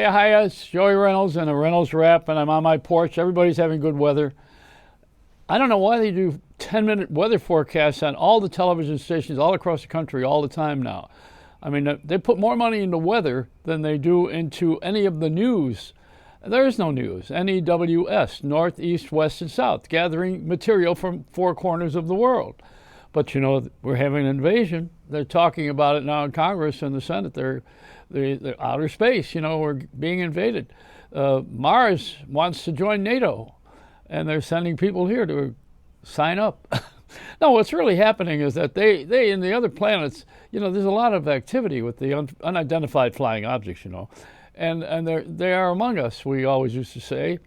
Hiya, it's Joey Reynolds and a Reynolds Wrap, and I'm on my porch. Everybody's having good weather. I don't know why they do 10-minute weather forecasts on all the television stations all across the country all the time now. I mean, they put more money into weather than they do into any of the news. There is no news. NEWS, North, East, West, and South, gathering material from four corners of the world. But you know, we're having an invasion. They're talking about it now in Congress and the Senate. They're outer space, you know, we're being invaded. Mars wants to join NATO, and they're sending people here to sign up. No, what's really happening is that they in the other planets, you know, there's a lot of activity with the unidentified flying objects, you know, and they are among us, we always used to say.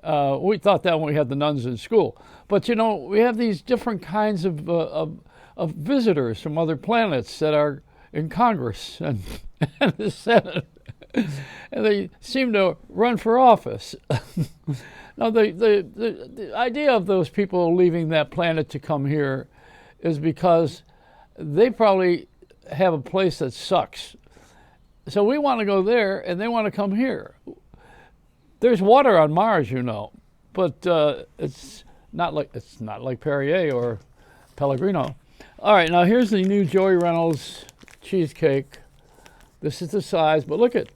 We thought that when we had the nuns in school. But, you know, we have these different kinds of visitors from other planets that are in Congress and the Senate, and they seem to run for office. Now, the idea of those people leaving that planet to come here is because they probably have a place that sucks. So we want to go there, and they want to come here. There's water on Mars, you know, but it's not like Perrier or Pellegrino. All right, now here's the new Joey Reynolds cheesecake. This is the size, but look at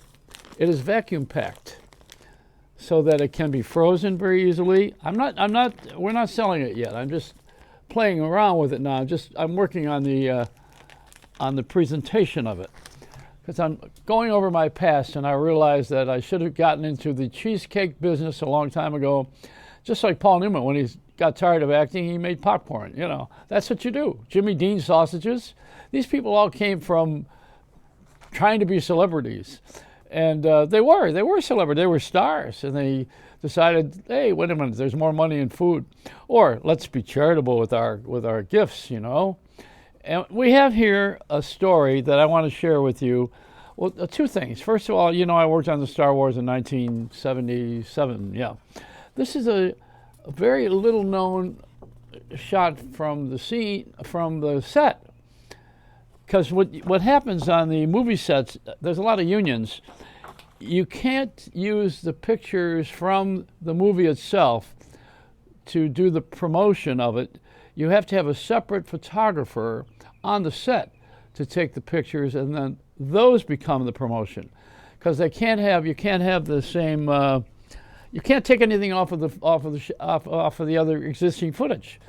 it is vacuum packed so that it can be frozen very easily. We're not selling it yet. I'm just playing around with it now. I'm working on the presentation of it, because I'm going over my past, and I realized that I should have gotten into the cheesecake business a long time ago. Just like Paul Newman, when he got tired of acting, he made popcorn. You know, that's what you do. Jimmy Dean sausages. These people all came from trying to be celebrities, and they were celebrities. They were stars, and they decided, hey, wait a minute, there's more money in food, or let's be charitable with our gifts, you know. And we have here a story that I want to share with you. Well, two things. First of all, you know, I worked on the Star Wars in 1977. Yeah, this is a very little known shot from the set. Because what happens on the movie sets, there's a lot of unions. You can't use the pictures from the movie itself to do the promotion of it. You have to have a separate photographer on the set to take the pictures, and then those become the promotion. Because you can't have the same. You can't take anything off of the other existing footage.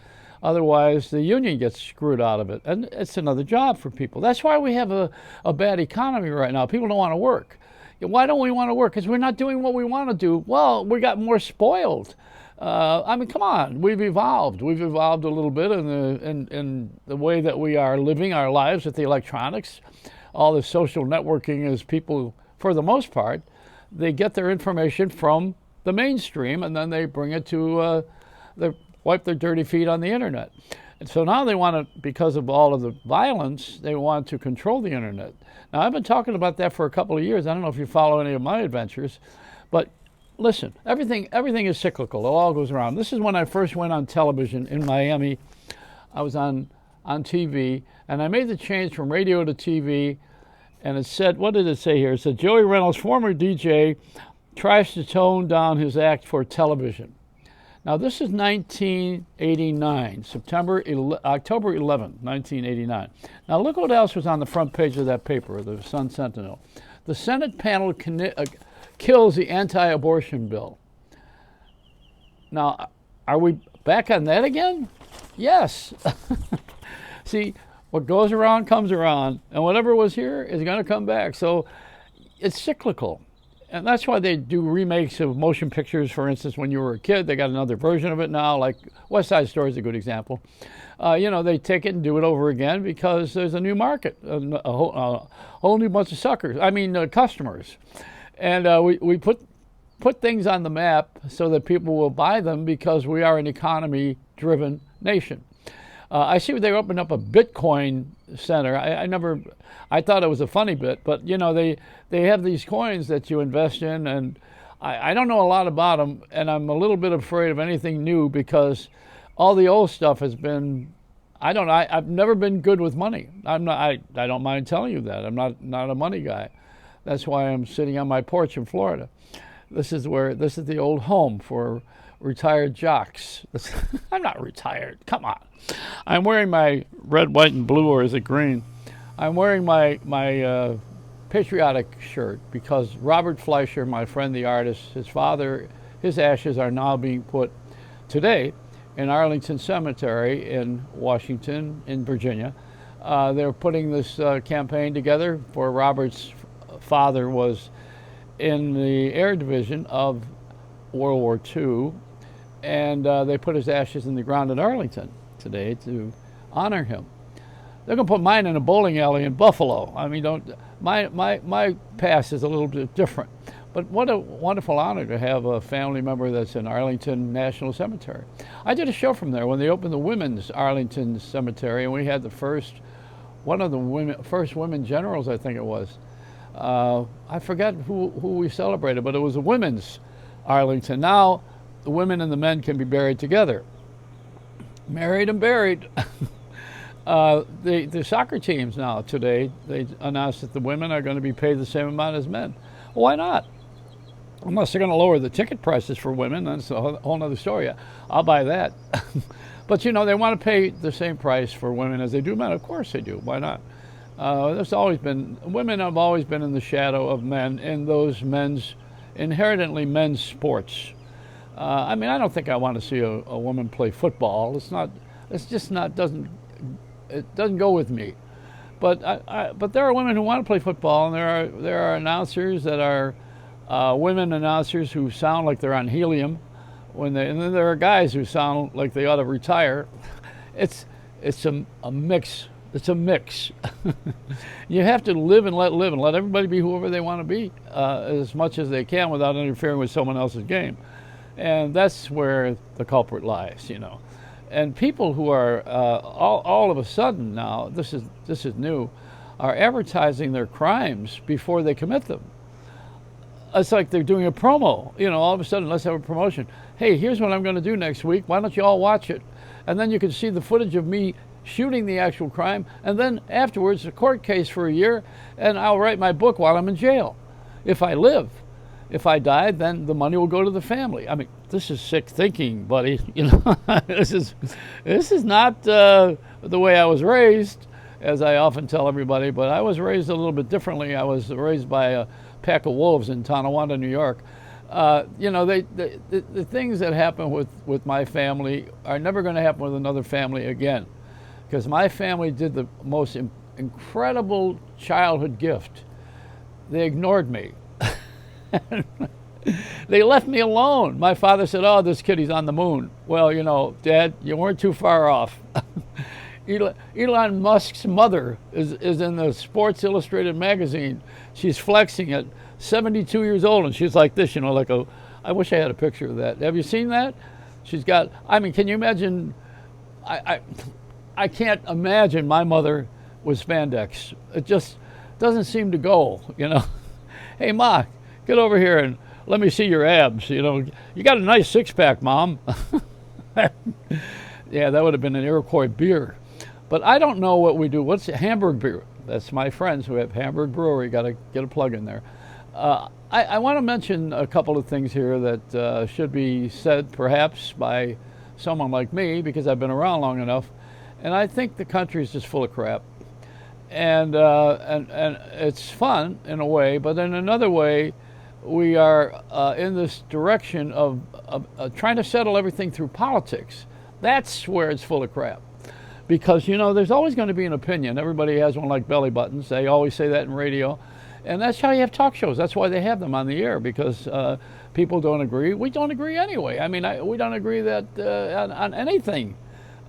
Otherwise, the union gets screwed out of it, and it's another job for people. That's why we have a bad economy right now. People don't want to work. Why don't we want to work? Because we're not doing what we want to do. Well, we got more spoiled. I mean, come on. We've evolved. We've evolved a little bit in the way that we are living our lives with the electronics. All the social networking is people, for the most part, they get their information from the mainstream, and then they bring it to they wipe their dirty feet on the internet. And so now they want to, because of all of the violence, they want to control the internet. Now, I've been talking about that for a couple of years. I don't know if you follow any of my adventures, but listen, everything is cyclical. It all goes around. This is when I first went on television in Miami. I was on TV, and I made the change from radio to TV, and it said, what did it say here? It said, Joey Reynolds, former DJ, tries to tone down his act for television. Now, this is 1989, October 11, 1989. Now, look what else was on the front page of that paper, the Sun Sentinel. The Senate panel kills the anti-abortion bill. Now, are we back on that again? Yes. See, what goes around comes around, and whatever was here is going to come back. So it's cyclical. And that's why they do remakes of motion pictures. For instance, when you were a kid, they got another version of it now, like West Side Story is a good example. You know, they take it and do it over again because there's a new market, a whole new bunch of customers. And we put things on the map so that people will buy them because we are an economy-driven nation. I see they opened up a Bitcoin center. I thought it was a funny bit, but you know, they have these coins that you invest in, and I don't know a lot about them, and I'm a little bit afraid of anything new because all the old stuff has been, I've never been good with money. I don't mind telling you that. I'm not a money guy. That's why I'm sitting on my porch in Florida. This is the old home for retired jocks. I'm not retired. Come on. I'm wearing my red, white, and blue, or is it green? I'm wearing my patriotic shirt because Robert Fleischer, my friend the artist, his father, his ashes are now being put today in Arlington Cemetery in Washington, in Virginia. They're putting this campaign together for Robert's father was in the Air Division of World War II, and they put his ashes in the ground in Arlington today to honor him. They're going to put mine in a bowling alley in Buffalo. I mean, my past is a little bit different. But what a wonderful honor to have a family member that's in Arlington National Cemetery. I did a show from there when they opened the Women's Arlington Cemetery, and we had one of the first women generals, I think it was. I forgot who we celebrated, but it was a women's Arlington. Now the women and the men can be buried together. Married and buried. The soccer teams now today, they announced that the women are going to be paid the same amount as men. Well, why not? Unless they're going to lower the ticket prices for women, that's a whole other story. I'll buy that. But they want to pay the same price for women as they do men. Of course they do. Why not? Women have always been in the shadow of men in those inherently men's sports. I don't think I want to see a woman play football. It doesn't go with me. But there are women who want to play football, and there are announcers that are women announcers who sound like they're on helium, and then there are guys who sound like they ought to retire. It's a mix. It's a mix. You have to live and let everybody be whoever they want to be as much as they can without interfering with someone else's game, and that's where the culprit lies. And people who are all of a sudden now, this is new, are advertising their crimes before they commit them. It's like they're doing a promo. All of a sudden, let's have a promotion. Hey, here's what I'm going to do next week. Why don't you all watch it? And then you can see the footage of me shooting the actual crime, and then afterwards a court case for a year, and I'll write my book while I'm in jail. If I live. If I died, then the money will go to the family. This is sick thinking, buddy. This is not the way I was raised, as I often tell everybody, but I was raised a little bit differently. I was raised by a pack of wolves in Tonawanda, New York. The things that happen with my family are never going to happen with another family again, because my family did the most incredible childhood gift. They ignored me. They left me alone. My father said, "Oh, this kid, he's on the moon." Well, Dad, you weren't too far off. Elon Musk's mother is in the Sports Illustrated magazine. She's flexing at 72 years old, and she's like this, I wish I had a picture of that. Have you seen that? She's got, can you imagine? I can't imagine my mother with spandex. It just doesn't seem to go, Hey, Ma, get over here and let me see your abs. You got a nice six-pack, Mom. Yeah, that would have been an Iroquois beer. But I don't know what we do. What's Hamburg beer? That's my friends who have Hamburg Brewery. Got to get a plug in there. I want to mention a couple of things here that should be said perhaps by someone like me, because I've been around long enough. And I think the country is just full of crap. And it's fun in a way, but in another way, we are in this direction of trying to settle everything through politics. That's where it's full of crap. Because, there's always going to be an opinion. Everybody has one like belly buttons. They always say that in radio. And that's how you have talk shows. That's why they have them on the air, because people don't agree. We don't agree anyway. We don't agree that on anything.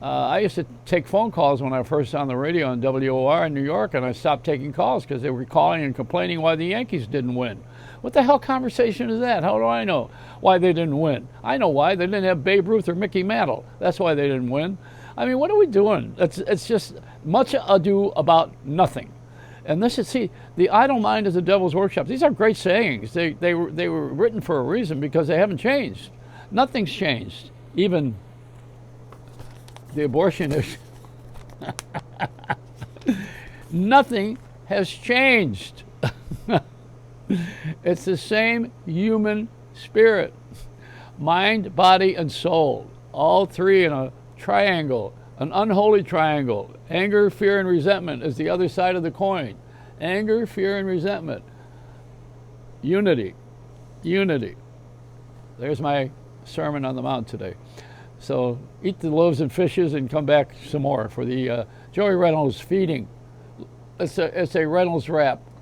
I used to take phone calls when I was first on the radio on WOR in New York, and I stopped taking calls because they were calling and complaining why the Yankees didn't win. What the hell conversation is that? How do I know why they didn't win? I know why. They didn't have Babe Ruth or Mickey Mantle. That's why they didn't win. What are we doing? It's just much ado about nothing. And the idle mind is the devil's workshop. These are great sayings. They were written for a reason, because they haven't changed. Nothing's changed. Even the abortion issue. Nothing has changed. It's the same human spirit. Mind, body, and soul. All three in a triangle, an unholy triangle. Anger, fear, and resentment is the other side of the coin. Anger, fear, and resentment. Unity. Unity. There's my Sermon on the Mount today. So eat the loaves and fishes and come back some more for the Joey Reynolds feeding. It's a Reynolds wrap.